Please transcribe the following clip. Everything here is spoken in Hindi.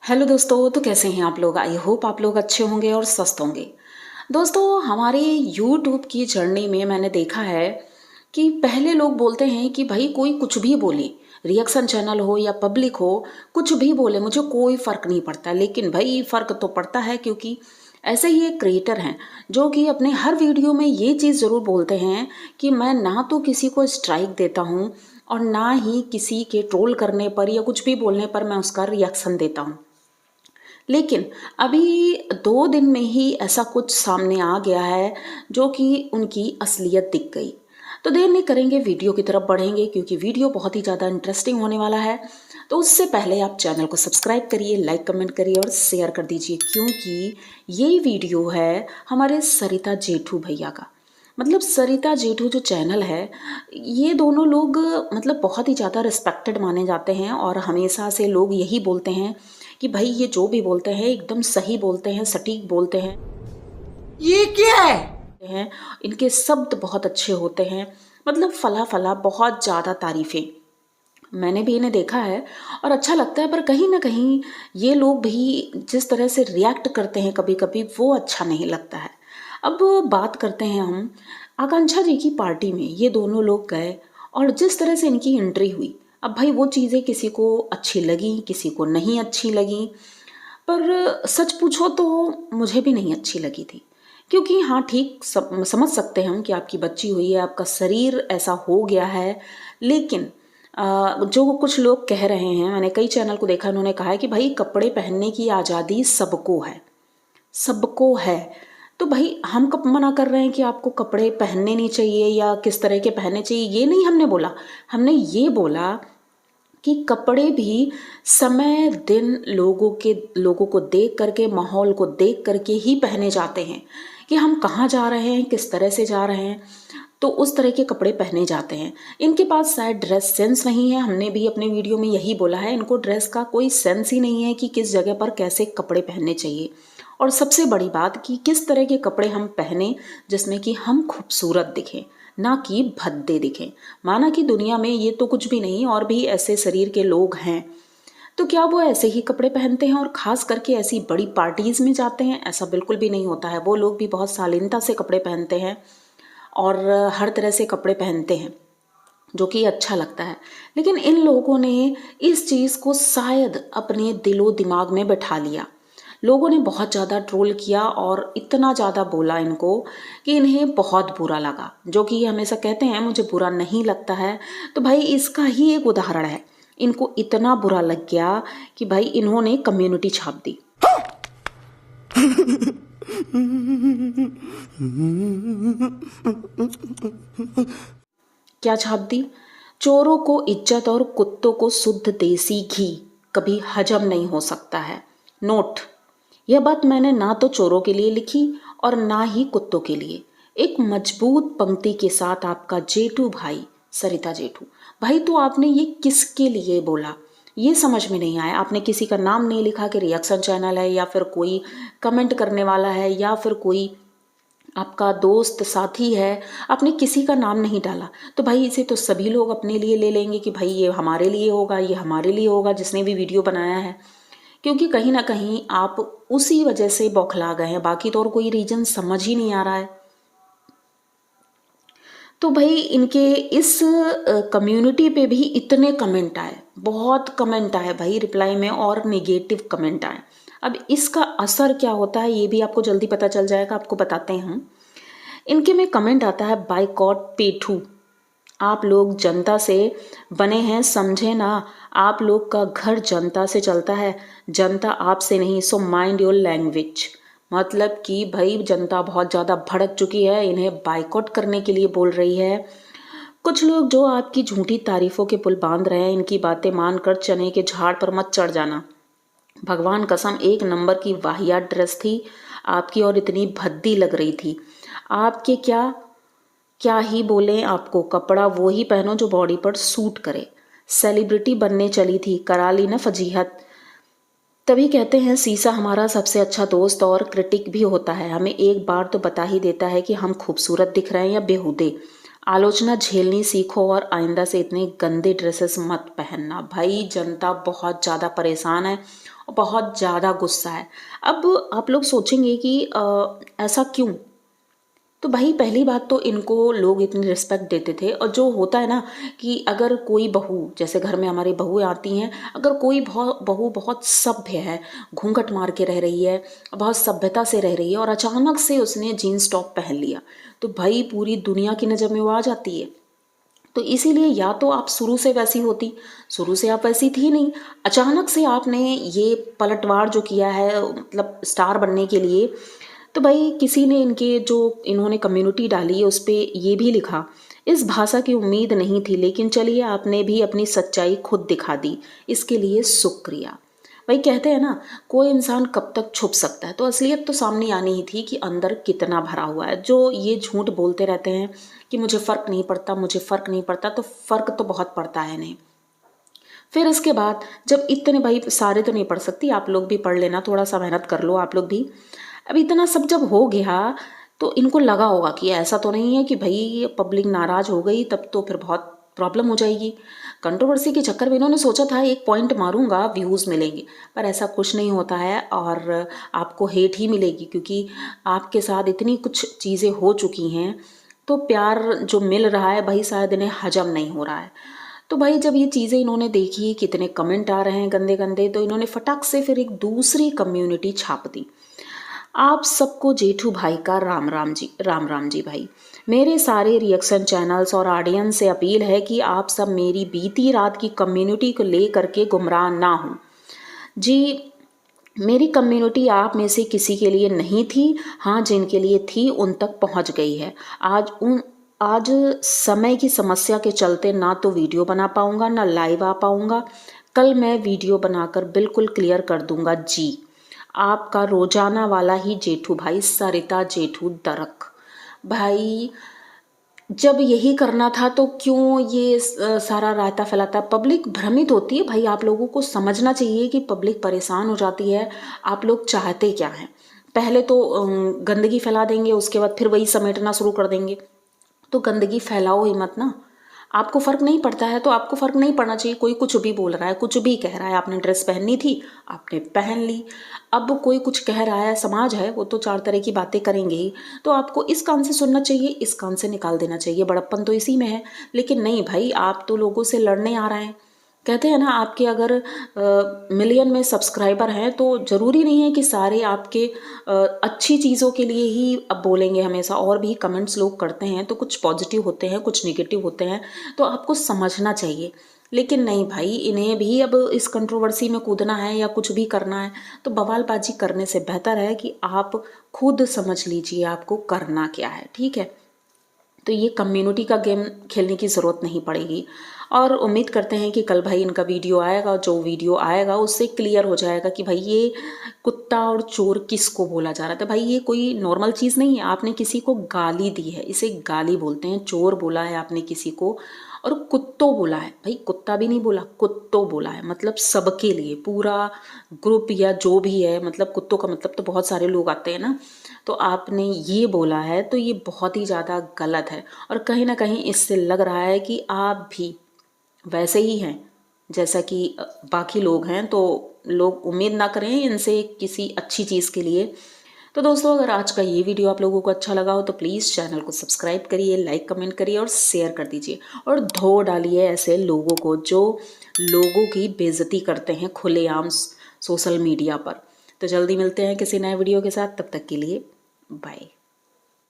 हेलो दोस्तों, तो कैसे हैं आप लोग। आई होप आप लोग अच्छे होंगे और स्वस्थ होंगे। दोस्तों, हमारे यूट्यूब की जर्नी में मैंने देखा है कि पहले लोग बोलते हैं कि भाई कोई कुछ भी बोले, रिएक्शन चैनल हो या पब्लिक हो, कुछ भी बोले मुझे कोई फ़र्क नहीं पड़ता। लेकिन भाई फ़र्क तो पड़ता है, क्योंकि ऐसे ही एक क्रिएटर हैं जो कि अपने हर वीडियो में ये चीज़ ज़रूर बोलते हैं कि मैं ना तो किसी को स्ट्राइक देता हूँ और ना ही किसी के ट्रोल करने पर या कुछ भी बोलने पर मैं उसका रिएक्शन देता हूँ। लेकिन अभी 2 दिन में ही ऐसा कुछ सामने आ गया है जो कि उनकी असलियत दिख गई। तो देर नहीं करेंगे, वीडियो की तरफ बढ़ेंगे, क्योंकि वीडियो बहुत ही ज़्यादा इंटरेस्टिंग होने वाला है। तो उससे पहले आप चैनल को सब्सक्राइब करिए, लाइक कमेंट करिए और शेयर कर दीजिए, क्योंकि ये वीडियो है हमारे सरिता जेठू भैया का। मतलब सरिता जेठू जो चैनल है, ये दोनों लोग मतलब बहुत ही ज़्यादा रिस्पेक्टेड माने जाते हैं और हमेशा से लोग यही बोलते हैं कि भाई ये जो भी बोलते हैं एकदम सही बोलते हैं, सटीक बोलते हैं। ये क्या है? हैं इनके शब्द बहुत अच्छे होते हैं। मतलब फला फला बहुत ज़्यादा तारीफ़ें मैंने भी इन्हें देखा है और अच्छा लगता है। पर कहीं ना कहीं ये लोग भी जिस तरह से रिएक्ट करते हैं कभी कभी, वो अच्छा नहीं लगता है। अब बात करते हैं हम आकांक्षा जी की पार्टी में। ये दोनों लोग गए और जिस तरह से इनकी एंट्री हुई, अब भाई वो चीज़ें किसी को अच्छी लगी, किसी को नहीं अच्छी लगी। पर सच पूछो तो मुझे भी नहीं अच्छी लगी थी, क्योंकि हाँ ठीक समझ सकते हैं हम कि आपकी बच्ची हुई है, आपका शरीर ऐसा हो गया है। लेकिन जो कुछ लोग कह रहे हैं, मैंने कई चैनल को देखा, उन्होंने कहा है कि भाई कपड़े पहनने की आज़ादी सबको है, सबको है। तो भाई हम कब मना कर रहे हैं कि आपको कपड़े पहनने नहीं चाहिए या किस तरह के पहनने चाहिए, ये नहीं हमने बोला। हमने ये बोला कि कपड़े भी समय दिन लोगों को देख करके, माहौल को देख करके ही पहने जाते हैं कि हम कहाँ जा रहे हैं, किस तरह से जा रहे हैं, तो उस तरह के कपड़े पहने जाते हैं। इनके पास शायद ड्रेस सेंस नहीं है। हमने भी अपने वीडियो में यही बोला है, इनको ड्रेस का कोई सेंस ही नहीं है कि किस जगह पर कैसे कपड़े पहनने चाहिए। और सबसे बड़ी बात कि किस तरह के कपड़े हम पहने जिसमें कि हम खूबसूरत दिखें, ना कि भद्दे दिखें। माना कि दुनिया में ये तो कुछ भी नहीं, और भी ऐसे शरीर के लोग हैं, तो क्या वो ऐसे ही कपड़े पहनते हैं और ख़ास करके ऐसी बड़ी पार्टीज़ में जाते हैं? ऐसा बिल्कुल भी नहीं होता है। वो लोग भी बहुत शालीनता से कपड़े पहनते हैं और हर तरह से कपड़े पहनते हैं, जो कि अच्छा लगता है। लेकिन इन लोगों ने इस चीज़ को शायद अपने दिलो दिमाग में बैठा लिया। लोगों ने बहुत ज़्यादा ट्रोल किया और इतना ज़्यादा बोला इनको कि इन्हें बहुत बुरा लगा। जो कि ये हमेशा कहते हैं मुझे बुरा नहीं लगता है, तो भाई इसका ही एक उदाहरण है। इनको इतना बुरा लग गया कि भाई इन्होंने कम्युनिटी छाप दी। क्या छाप दी? चोरों को इज्जत और कुत्तों को शुद्ध देसी घी कभी हजम नहीं हो सकता है। नोट, यह बात मैंने ना तो चोरों के लिए लिखी और ना ही कुत्तों के लिए। एक मजबूत पंक्ति के साथ आपका जेठू भाई, सरिता जेठू भाई। तो आपने ये किसके लिए बोला, ये समझ में नहीं आया। आपने किसी का नाम नहीं लिखा कि रिएक्शन चैनल है या फिर कोई कमेंट करने वाला है या फिर कोई आपका दोस्त साथी है। आपने किसी का नाम नहीं डाला, तो भाई इसे तो सभी लोग अपने लिए ले लेंगे कि भाई ये हमारे लिए होगा, ये हमारे लिए होगा जिसने भी वीडियो बनाया है। क्योंकि कहीं ना कहीं आप उसी वजह से बौखला गए हैं, बाकी तो और कोई रीजन समझ ही नहीं आ रहा है। तो भाई इनके इस कम्युनिटी पे भी इतने कमेंट आए, बहुत कमेंट आए भाई रिप्लाई में, और नेगेटिव कमेंट आए। अब इसका असर क्या होता है ये भी आपको जल्दी पता चल जाएगा, आपको बताते हैं हम। इनके में कमेंट आता है बाइकॉट पेठू। आप लोग जनता से बने हैं, समझे ना। आप लोग का घर जनता से चलता है, जनता आपसे नहीं। So mind your language. मतलब कि भाई जनता बहुत ज़्यादा भड़क चुकी है, इन्हें बाइकआउट करने के लिए बोल रही है। कुछ लोग जो आपकी झूठी तारीफों के पुल बांध रहे हैं, इनकी बातें मानकर चने के झाड़ पर मत चढ़ जाना। भगवान कसम एक नंबर की वाहियात ड्रेस थी आपकी और इतनी भद्दी लग रही थी। आपके क्या क्या ही बोले आपको, कपड़ा वो ही पहनो जो बॉडी पर सूट करे। सेलिब्रिटी बनने चली थी, करा ली ना फजीहत। तभी कहते हैं शीशा हमारा सबसे अच्छा दोस्त और क्रिटिक भी होता है। हमें एक बार तो बता ही देता है कि हम खूबसूरत दिख रहे हैं या बेहुदे। आलोचना झेलनी सीखो और आइंदा से इतने गंदे ड्रेसेस मत पहनना। भाई जनता बहुत ज़्यादा परेशान है और बहुत ज़्यादा गुस्सा है। अब आप लोग सोचेंगे कि ऐसा क्यों? तो भाई पहली बात तो इनको लोग इतनी रिस्पेक्ट देते थे, और जो होता है ना कि अगर कोई बहू, जैसे घर में हमारी बहुएं आती हैं, अगर कोई बहू बहुत सभ्य है, घूंघट मार के रह रही है, बहुत सभ्यता से रह रही है, और अचानक से उसने जीन्स टॉप पहन लिया, तो भाई पूरी दुनिया की नज़र में वो आ जाती है। तो इसीलिए या तो आप शुरू से वैसी होती, शुरू से आप वैसी थी नहीं, अचानक से आपने ये पलटवार जो किया है मतलब स्टार बनने के लिए। तो भाई किसी ने इनके जो इन्होंने कम्युनिटी डाली है उस पर ये भी लिखा, इस भाषा की उम्मीद नहीं थी, लेकिन चलिए आपने भी अपनी सच्चाई खुद दिखा दी, इसके लिए शुक्रिया। भाई कहते हैं ना, कोई इंसान कब तक छुप सकता है, तो असलियत तो सामने आनी ही थी कि अंदर कितना भरा हुआ है। जो ये झूठ बोलते रहते हैं कि मुझे फ़र्क नहीं पड़ता, मुझे फ़र्क नहीं पड़ता, तो फ़र्क तो बहुत पड़ता है नहीं। फिर इसके बाद जब इतने, भाई सारे तो नहीं पढ़ सकती, आप लोग भी पढ़ लेना, थोड़ा सा मेहनत कर लो आप लोग भी। अब इतना सब जब हो गया तो इनको लगा होगा कि ऐसा तो नहीं है कि भाई पब्लिक नाराज़ हो गई तब तो फिर बहुत प्रॉब्लम हो जाएगी। कंट्रोवर्सी के चक्कर में इन्होंने सोचा था एक पॉइंट मारूंगा व्यूज़ मिलेंगे, पर ऐसा कुछ नहीं होता है, और आपको हेट ही मिलेगी, क्योंकि आपके साथ इतनी कुछ चीज़ें हो चुकी हैं। तो प्यार जो मिल रहा है भाई शायद इन्हें हजम नहीं हो रहा है। तो भाई जब ये चीज़ें इन्होंने देखी, कितने कमेंट आ रहे हैं गंदे गंदे, तो इन्होंने फटाक से फिर एक दूसरी कम्युनिटी छाप दी। आप सबको जेठू भाई का राम राम जी, राम राम जी भाई। मेरे सारे रिएक्शन चैनल्स और ऑडियंस से अपील है कि आप सब मेरी बीती रात की कम्युनिटी को ले करके गुमराह ना हो जी। मेरी कम्युनिटी आप में से किसी के लिए नहीं थी, हाँ जिनके लिए थी उन तक पहुंच गई है। आज समय की समस्या के चलते ना तो वीडियो बना पाऊंगा, ना लाइव आ पाऊंगा। कल मैं वीडियो बनाकर बिल्कुल क्लियर कर दूंगा जी। आपका रोजाना वाला ही जेठू भाई, सरिता जेठू दरक। भाई जब यही करना था तो क्यों ये सारा रायता फैलाता? पब्लिक भ्रमित होती है भाई, आप लोगों को समझना चाहिए कि पब्लिक परेशान हो जाती है। आप लोग चाहते क्या हैं? पहले तो गंदगी फैला देंगे, उसके बाद फिर वही समेटना शुरू कर देंगे। तो गंदगी फैलाओ ही मत ना। आपको फ़र्क नहीं पड़ता है तो आपको फ़र्क नहीं पड़ना चाहिए। कोई कुछ भी बोल रहा है, कुछ भी कह रहा है, आपने ड्रेस पहननी थी आपने पहन ली। अब कोई कुछ कह रहा है, समाज है वो तो चार तरह की बातें करेंगे ही, तो आपको इस कान से सुनना चाहिए, इस कान से निकाल देना चाहिए। बड़प्पन तो इसी में है। लेकिन नहीं भाई, आप तो लोगों से लड़ने आ रहे हैं। कहते हैं ना, आपके अगर मिलियन में सब्सक्राइबर हैं तो ज़रूरी नहीं है कि सारे आपके अच्छी चीज़ों के लिए ही अब बोलेंगे हमेशा। और भी कमेंट्स लोग करते हैं तो कुछ पॉजिटिव होते हैं, कुछ नेगेटिव होते हैं, तो आपको समझना चाहिए। लेकिन नहीं भाई, इन्हें भी अब इस कंट्रोवर्सी में कूदना है या कुछ भी करना है तो बवालबाजी करने से बेहतर है कि आप खुद समझ लीजिए आपको करना क्या है, ठीक है। तो ये कम्युनिटी का गेम खेलने की ज़रूरत नहीं पड़ेगी। और उम्मीद करते हैं कि कल भाई इनका वीडियो आएगा, जो वीडियो आएगा उससे क्लियर हो जाएगा कि भाई ये कुत्ता और चोर किसको बोला जा रहा था। भाई ये कोई नॉर्मल चीज़ नहीं है, आपने किसी को गाली दी है, इसे गाली बोलते हैं। चोर बोला है आपने किसी को, और कुत्तों बोला है। भाई कुत्ता भी नहीं बोला, कुत्तों बोला है, मतलब सबके लिए, पूरा ग्रुप या जो भी है, मतलब कुत्तों का मतलब तो बहुत सारे लोग आते हैं ना। तो आपने ये बोला है तो ये बहुत ही ज़्यादा गलत है। और कहीं ना कहीं इससे लग रहा है कि आप भी वैसे ही हैं जैसा कि बाकी लोग हैं। तो लोग उम्मीद ना करें इनसे किसी अच्छी चीज़ के लिए। तो दोस्तों, अगर आज का ये वीडियो आप लोगों को अच्छा लगा हो तो प्लीज़ चैनल को सब्सक्राइब करिए, लाइक कमेंट करिए और शेयर कर दीजिए। और धो डालिए ऐसे लोगों को जो लोगों की बेइज्जती करते हैं खुलेआम सोशल मीडिया पर। तो जल्दी मिलते हैं किसी नए वीडियो के साथ, तब तक के लिए बाय।